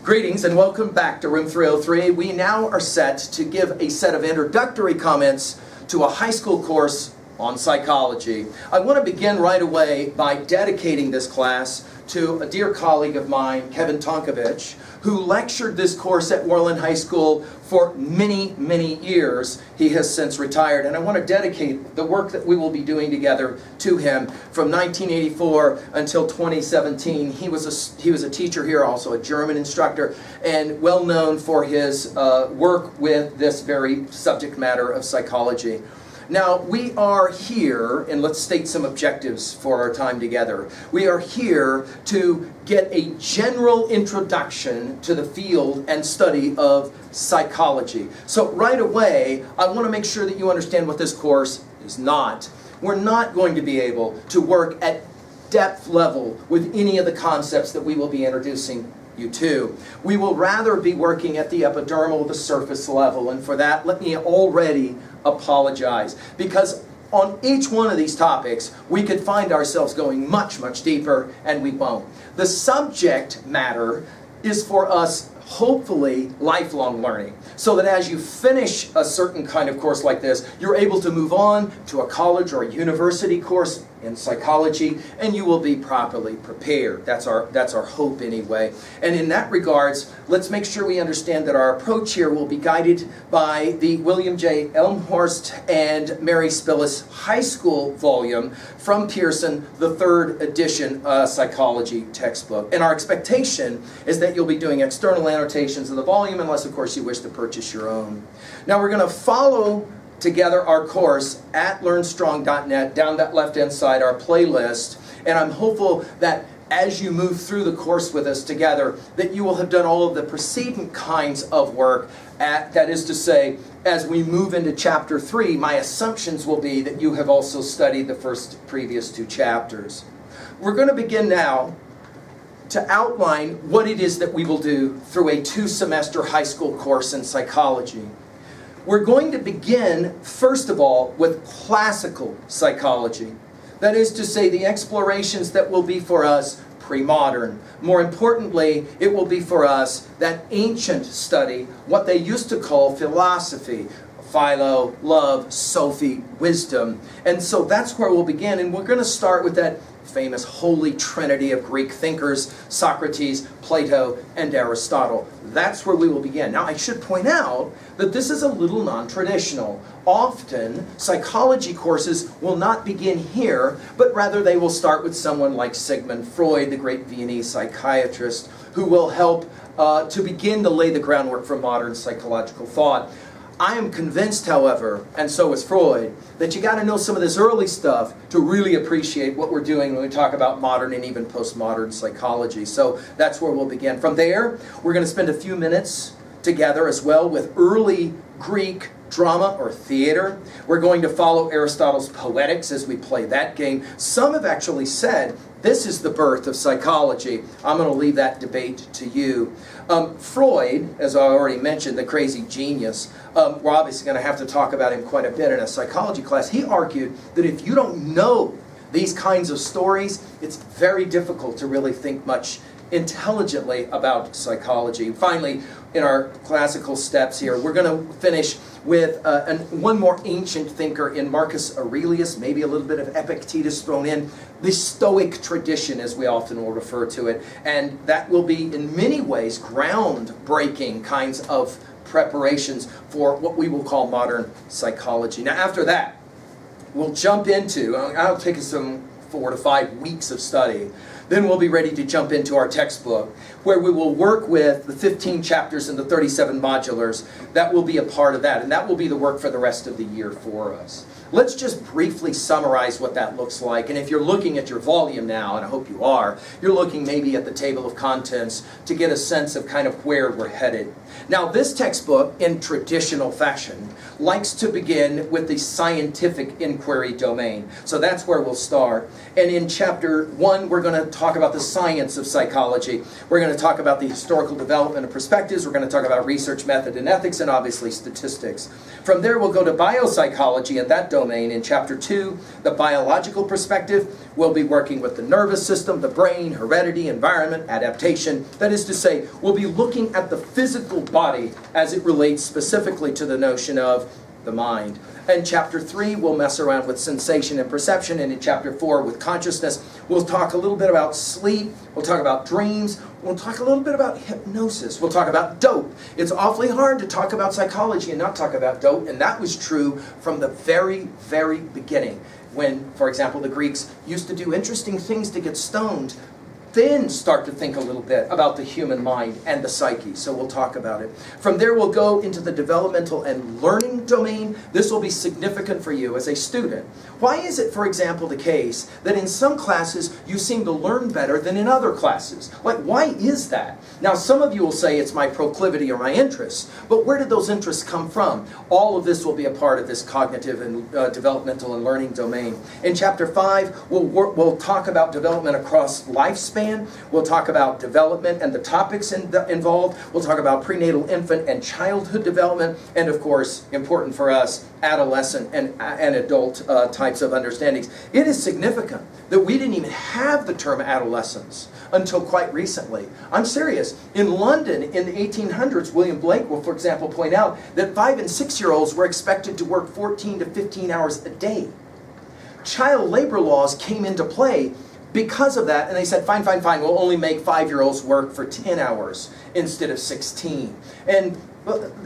Greetings and welcome back to Room 303. We now are set to give a set of introductory comments to a high school course on psychology. I want to begin right away by dedicating this class to a dear colleague of mine, Kevin Tonkovich, who lectured this course at Worland High School for many, many years. He has since retired, and I want to dedicate the work that we will be doing together to him from 1984 until 2017. He was a teacher here, also a German instructor, and well known for his work with this very subject matter of psychology. Now, we are here, and let's state some objectives for our time together. We are here to get a general introduction to the field and study of psychology. So right away, I want to make sure that you understand what this course is not. We're not going to be able to work at depth level with any of the concepts that we will be introducing you to. We will rather be working at the epidermal, the surface level, and for that, let me already apologize, because on each one of these topics we could find ourselves going much, much deeper, and we won't. The subject matter is for us hopefully lifelong learning, so that as you finish a certain kind of course like this, you're able to move on to a college or a university course in psychology, and you will be properly prepared. That's our hope anyway. And in that regards, let's make sure we understand that our approach here will be guided by the William J. Elmhorst and Mary Spillis High School volume from Pearson, the 3rd edition psychology textbook. And our expectation is that you'll be doing external annotations of the volume, unless of course you wish to purchase your own. Now we're going to follow together our course at learnstrong.net, down that left-hand side, our playlist, and I'm hopeful that as you move through the course with us together, that you will have done all of the preceding kinds of work. That is to say, as we move into chapter 3, my assumptions will be that you have also studied the previous 2 chapters. We're going to begin now to outline what it is that we will do through a 2-semester high school course in psychology. We're going to begin, first of all, with classical psychology. That is to say, the explorations that will be for us pre-modern. More importantly, it will be for us that ancient study, what they used to call philosophy. Philo, love, Sophie, wisdom. And so that's where we'll begin, and we're going to start with that famous holy trinity of Greek thinkers, Socrates, Plato, and Aristotle. That's where we will begin. Now, I should point out that this is a little non-traditional. Often, psychology courses will not begin here, but rather they will start with someone like Sigmund Freud, the great Viennese psychiatrist, who will help to begin to lay the groundwork for modern psychological thought. I am convinced, however, and so is Freud, that you got to know some of this early stuff to really appreciate what we're doing when we talk about modern and even postmodern psychology. So that's where we'll begin. From there, we're going to spend a few minutes together as well with early Greek drama or theater. We're going to follow Aristotle's Poetics as we play that game. Some have actually said this is the birth of psychology. I'm going to leave that debate to you. Freud, as I already mentioned, the crazy genius, we're obviously going to have to talk about him quite a bit in a psychology class. He argued that if you don't know these kinds of stories, it's very difficult to really think much intelligently about psychology. Finally, in our classical steps here, we're going to finish with one more ancient thinker in Marcus Aurelius, maybe a little bit of Epictetus thrown in, the Stoic tradition, as we often will refer to it. And that will be, in many ways, groundbreaking kinds of preparations for what we will call modern psychology. Now, after that, we'll jump into, I'll take us some 4 to 5 weeks of study. Then we'll be ready to jump into our textbook, where we will work with the 15 chapters and the 37 modulars. That will be a part of that, and that will be the work for the rest of the year for us. Let's just briefly summarize what that looks like. And if you're looking at your volume now, and I hope you are, you're looking maybe at the table of contents to get a sense of kind of where we're headed. Now, this textbook, in traditional fashion, likes to begin with the scientific inquiry domain. So that's where we'll start. And in chapter 1, we're going to talk about the science of psychology. We're going to talk about the historical development of perspectives. We're going to talk about research method and ethics, and obviously statistics. From there, we'll go to biopsychology in that domain. In Chapter 2, the biological perspective, we'll be working with the nervous system, the brain, heredity, environment, adaptation. That is to say, we'll be looking at the physical body as it relates specifically to the notion of the mind. In Chapter 3, we'll mess around with sensation and perception, and in Chapter 4, with consciousness, we'll talk a little bit about sleep, we'll talk about dreams, we'll talk a little bit about hypnosis, we'll talk about dope. It's awfully hard to talk about psychology and not talk about dope, and that was true from the very, very beginning. When, for example, the Greeks used to do interesting things to get stoned, then start to think a little bit about the human mind and the psyche. So we'll talk about it. From there, we'll go into the developmental and learning domain. This will be significant for you as a student. Why is it, for example, the case that in some classes you seem to learn better than in other classes? Like, why is that? Now, some of you will say it's my proclivity or my interests, but where did those interests come from? All of this will be a part of this cognitive and developmental and learning domain. In Chapter 5, we'll talk about development across lifespan. We'll talk about development and the topics involved. We'll talk about prenatal, infant, and childhood development. And of course, important for us, adolescent and adult types of understandings. It is significant that we didn't even have the term adolescence until quite recently. I'm serious. In London in the 1800s, William Blake will, for example, point out that 5- and 6-year-olds were expected to work 14 to 15 hours a day. Child labor laws came into play because of that, and they said, fine, we'll only make 5-year-olds work for 10 hours instead of 16. And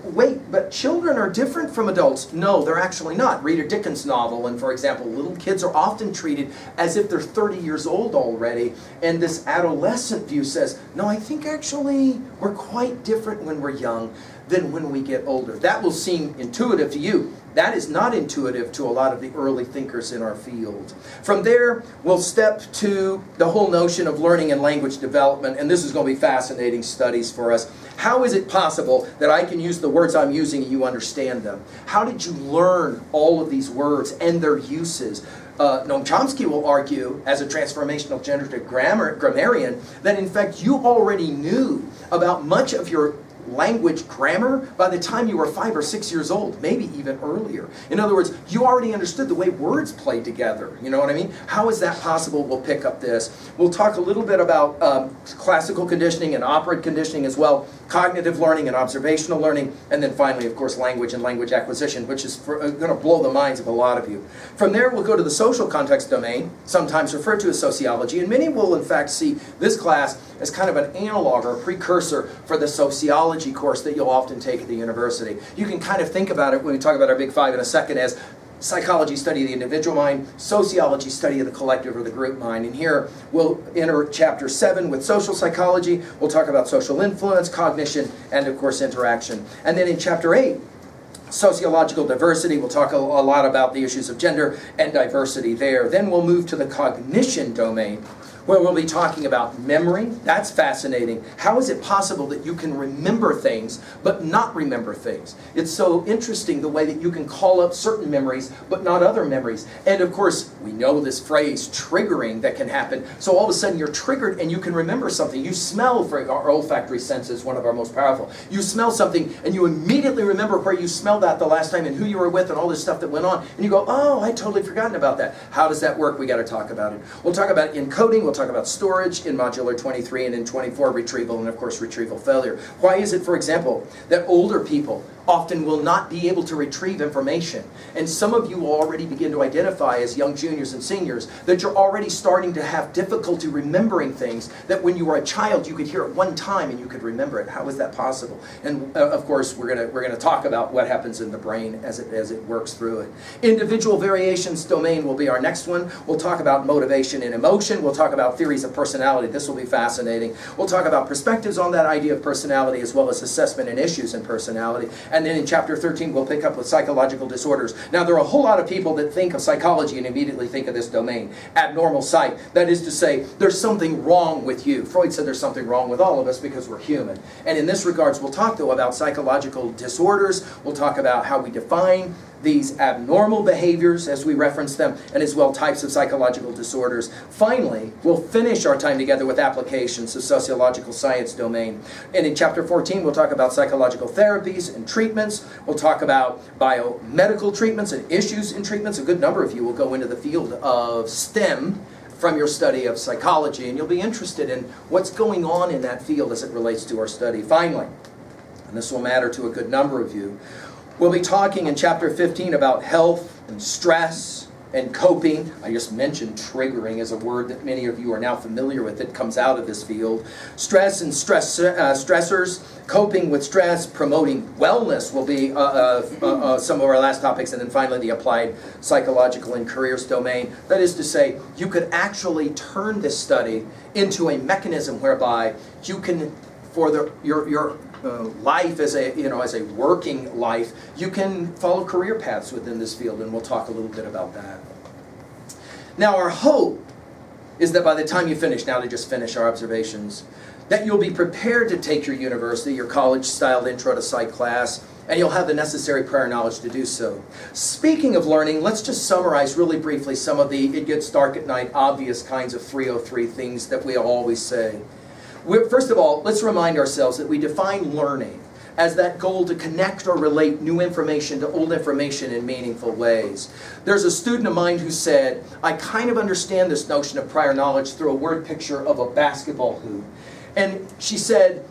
wait, but children are different from adults. No, they're actually not. Read a Dickens novel, and for example, little kids are often treated as if they're 30 years old already, and this adolescent view says, no, I think actually we're quite different when we're young than when we get older. That will seem intuitive to you. That is not intuitive to a lot of the early thinkers in our field. From there, we'll step to the whole notion of learning and language development, and this is going to be fascinating studies for us. How is it possible that I can use the words I'm using and you understand them? How did you learn all of these words and their uses? Noam Chomsky will argue, as a transformational generative grammarian, that in fact you already knew about much of your language grammar by the time you were 5 or 6 years old, maybe even earlier. In other words, you already understood the way words play together. You know what I mean? How is that possible? We'll pick up this. We'll talk a little bit about classical conditioning and operant conditioning as well, cognitive learning and observational learning, and then finally, of course, language and language acquisition, which is going to blow the minds of a lot of you. From there, we'll go to the social context domain, sometimes referred to as sociology, and many will in fact see this class as kind of an analog or a precursor for the sociology course that you'll often take at the university. You can kind of think about it when we talk about our Big Five in a second as psychology, study of the individual mind, sociology, study of the collective or the group mind. And here we'll enter Chapter 7 with social psychology. We'll talk about social influence, cognition, and of course interaction. And then in Chapter 8, sociological diversity, we'll talk a lot about the issues of gender and diversity there. Then we'll move to the cognition domain, where we'll be talking about memory. That's fascinating. How is it possible that you can remember things but not remember things? It's so interesting the way that you can call up certain memories but not other memories. And of course, we know this phrase, triggering, that can happen. So all of a sudden you're triggered and you can remember something. You smell, for our olfactory sense is one of our most powerful. You smell something and you immediately remember where you smelled that the last time and who you were with and all this stuff that went on. And you go, oh, I totally forgotten about that. How does that work? We got to talk about it. We'll talk about encoding. We'll talk about storage in modular 23, and in 24 retrieval, and of course retrieval failure. Why is it, for example, that older people often will not be able to retrieve information? And some of you will already begin to identify as young juniors and seniors that you're already starting to have difficulty remembering things that when you were a child you could hear at one time and you could remember it. How is that possible? And of course we're going to talk about what happens in the brain as it works through it. Individual variations domain will be our next one. We'll talk about motivation and emotion. We'll talk about theories of personality. This will be fascinating. We'll talk about perspectives on that idea of personality as well as assessment and issues in personality. And then in Chapter 13, we'll pick up with psychological disorders. Now, there are a whole lot of people that think of psychology and immediately think of this domain, abnormal psych. That is to say, there's something wrong with you. Freud said there's something wrong with all of us because we're human. And in this regards, we'll talk, though, about psychological disorders. We'll talk about how we define these abnormal behaviors, as we reference them, and as well types of psychological disorders. Finally, we'll finish our time together with applications of sociological science domain. And in chapter 14, we'll talk about psychological therapies and treatments. We'll talk about biomedical treatments and issues in treatments. A good number of you will go into the field of STEM from your study of psychology, and you'll be interested in what's going on in that field as it relates to our study. Finally, and this will matter to a good number of you, we'll be talking in chapter 15 about health and stress and coping. I just mentioned triggering as a word that many of you are now familiar with. It comes out of this field. Stress and stressors, coping with stress, promoting wellness will be some of our last topics. And then finally, the applied psychological and careers domain. That is to say, you could actually turn this study into a mechanism whereby you can, for your life as a working life, you can follow career paths within this field, and we'll talk a little bit about that. Now, our hope is that by the time you finish, now to just finish our observations, that you'll be prepared to take your university, your college-styled intro to psych class, and you'll have the necessary prior knowledge to do so. Speaking of learning, let's just summarize really briefly some of the it gets dark at night obvious kinds of 303 things that we always say. First of all, let's remind ourselves that we define learning as that goal to connect or relate new information to old information in meaningful ways. There's a student of mine who said, I kind of understand this notion of prior knowledge through a word picture of a basketball hoop. And she said,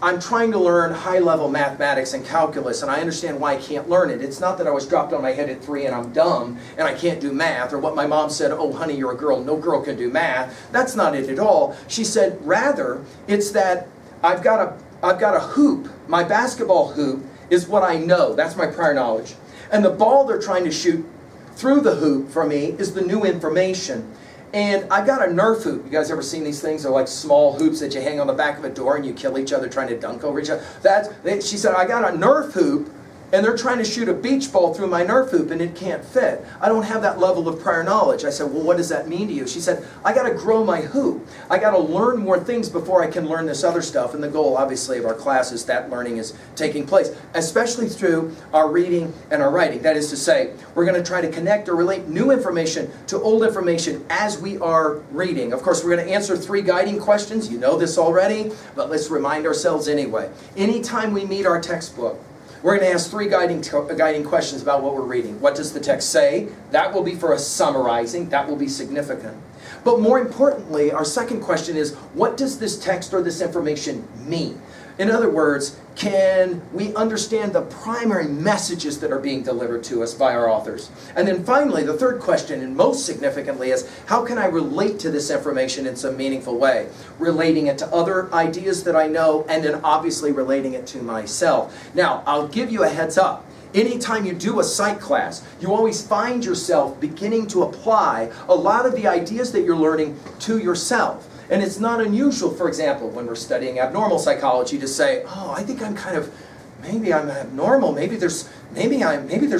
I'm trying to learn high-level mathematics and calculus, and I understand why I can't learn it. It's not that I was dropped on my head at 3 and I'm dumb and I can't do math, or what my mom said, oh honey, you're a girl, no girl can do math. That's not it at all. She said, rather, it's that I've got a hoop. My basketball hoop is what I know. That's my prior knowledge. And the ball they're trying to shoot through the hoop for me is the new information. And I've got a Nerf hoop. You guys ever seen these things? They're like small hoops that you hang on the back of a door and you kill each other trying to dunk over each other. She said, I got a Nerf hoop and they're trying to shoot a beach ball through my Nerf hoop and it can't fit. I don't have that level of prior knowledge. I said, well, what does that mean to you? She said, I got to grow my hoop. I got to learn more things before I can learn this other stuff. And the goal, obviously, of our class is that learning is taking place, especially through our reading and our writing. That is to say, we're going to try to connect or relate new information to old information as we are reading. Of course, we're going to answer 3 guiding questions. You know this already, but let's remind ourselves anyway. Anytime we meet our textbook, we're going to ask 3 guiding questions about what we're reading. What does the text say? That will be for us summarizing. That will be significant. But more importantly, our second question is, what does this text or this information mean? In other words, can we understand the primary messages that are being delivered to us by our authors? And then finally, the third question, and most significantly, is how can I relate to this information in some meaningful way? Relating it to other ideas that I know, and then obviously relating it to myself. Now, I'll give you a heads up. Anytime you do a psych class, you always find yourself beginning to apply a lot of the ideas that you're learning to yourself. And it's not unusual, for example, when we're studying abnormal psychology to say, oh, I think maybe I'm abnormal, maybe there's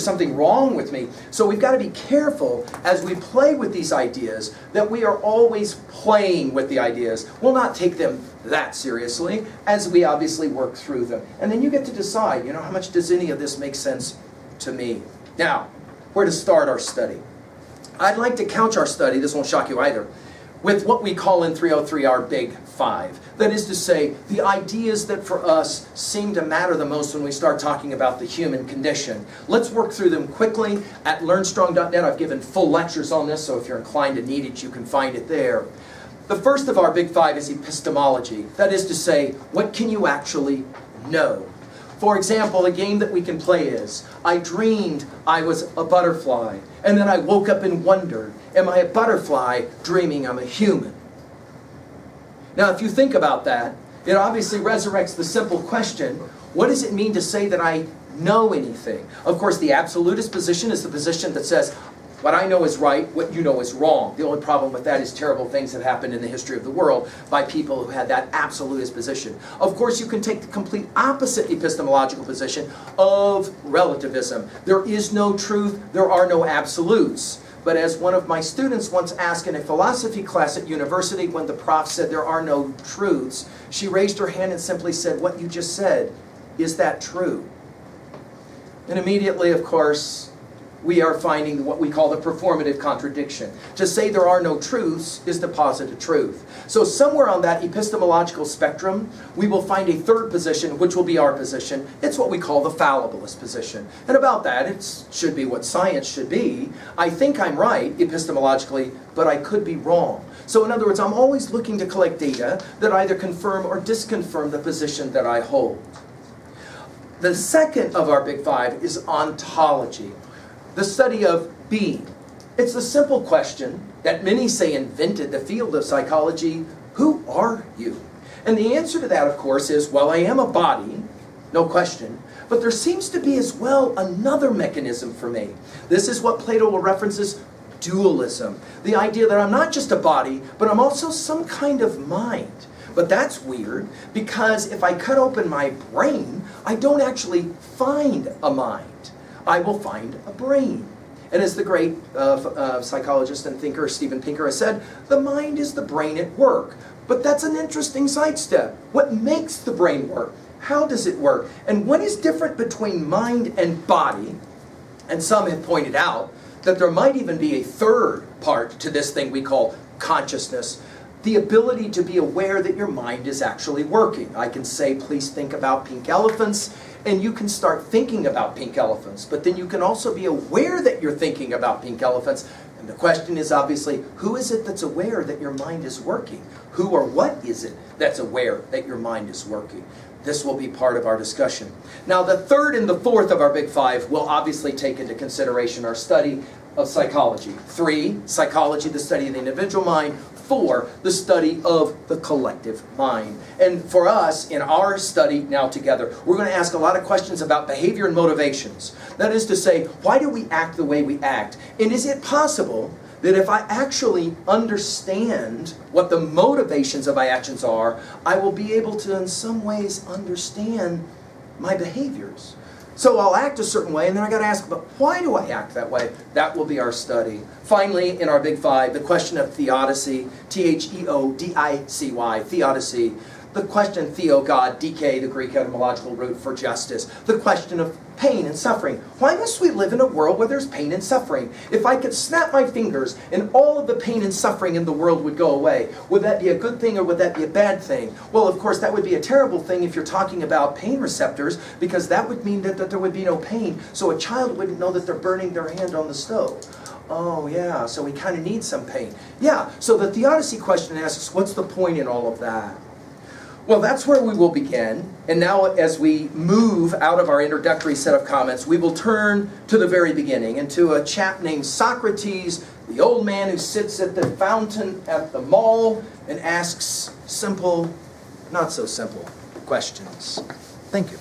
something wrong with me. So we've got to be careful as we play with these ideas that we are always playing with the ideas. We'll not take them that seriously as we obviously work through them. And then you get to decide, how much does any of this make sense to me? Now, where to start our study? I'd like to couch our study, this won't shock you either, with what we call in 303 our Big Five. That is to say, the ideas that for us seem to matter the most when we start talking about the human condition. Let's work through them quickly. At learnstrong.net, I've given full lectures on this, so if you're inclined to need it, you can find it there. The first of our Big Five is epistemology. That is to say, what can you actually know? For example, a game that we can play is, I dreamed I was a butterfly, and then I woke up and wondered, am I a butterfly dreaming I'm a human? Now, if you think about that, it obviously resurrects the simple question, what does it mean to say that I know anything? Of course, the absolutist position is the position that says, what I know is right, what you know is wrong. The only problem with that is terrible things have happened in the history of the world by people who had that absolutist position. Of course, you can take the complete opposite epistemological position of relativism. There is no truth, there are no absolutes. But as one of my students once asked in a philosophy class at university when the prof said there are no truths, she raised her hand and simply said, what you just said, is that true? And immediately, of course, we are finding what we call the performative contradiction. To say there are no truths is to posit a truth. So somewhere on that epistemological spectrum, we will find a third position, which will be our position. It's what we call the fallibilist position. And about that, it should be what science should be. I think I'm right epistemologically, but I could be wrong. So in other words, I'm always looking to collect data that either confirm or disconfirm the position that I hold. The second of our big five is ontology, the study of being. It's the simple question that many say invented the field of psychology: who are you? And the answer to that, of course, is, well, I am a body, no question, but there seems to be as well another mechanism for me. This is what Plato references dualism, the idea that I'm not just a body, but I'm also some kind of mind. But that's weird, because if I cut open my brain, I don't actually find a mind. I will find a brain. And as the great psychologist and thinker Steven Pinker has said, the mind is the brain at work. But that's an interesting sidestep. What makes the brain work? How does it work? And what is different between mind and body? And some have pointed out that there might even be a third part to this thing we call consciousness. The ability to be aware that your mind is actually working. I can say, please think about pink elephants, and you can start thinking about pink elephants. But then you can also be aware that you're thinking about pink elephants. And the question is obviously, who is it that's aware that your mind is working? Who or what is it that's aware that your mind is working? This will be part of our discussion. Now, the third and the fourth of our big five will obviously take into consideration our study of psychology. 3, psychology, the study of the individual mind. 4, the study of the collective mind. And for us, in our study now together, we're going to ask a lot of questions about behavior and motivations. That is to say, why do we act the way we act? And is it possible that if I actually understand what the motivations of my actions are, I will be able to in some ways understand my behaviors? So I'll act a certain way, and then I got to ask, but why do I act that way? That will be our study. Finally, in our big five, the question of theodicy, Theodicy, theodicy. The question, theo, God, dike, the Greek etymological root for justice. The question of pain and suffering. Why must we live in a world where there's pain and suffering? If I could snap my fingers and all of the pain and suffering in the world would go away, would that be a good thing or would that be a bad thing? Well, of course, that would be a terrible thing if you're talking about pain receptors, because that would mean that there would be no pain. So a child wouldn't know that they're burning their hand on the stove. Oh, yeah, so we kind of need some pain. Yeah, so the theodicy question asks, what's the point in all of that? Well, that's where we will begin. And now as we move out of our introductory set of comments, we will turn to the very beginning and to a chap named Socrates, the old man who sits at the fountain at the mall and asks simple, not so simple questions. Thank you.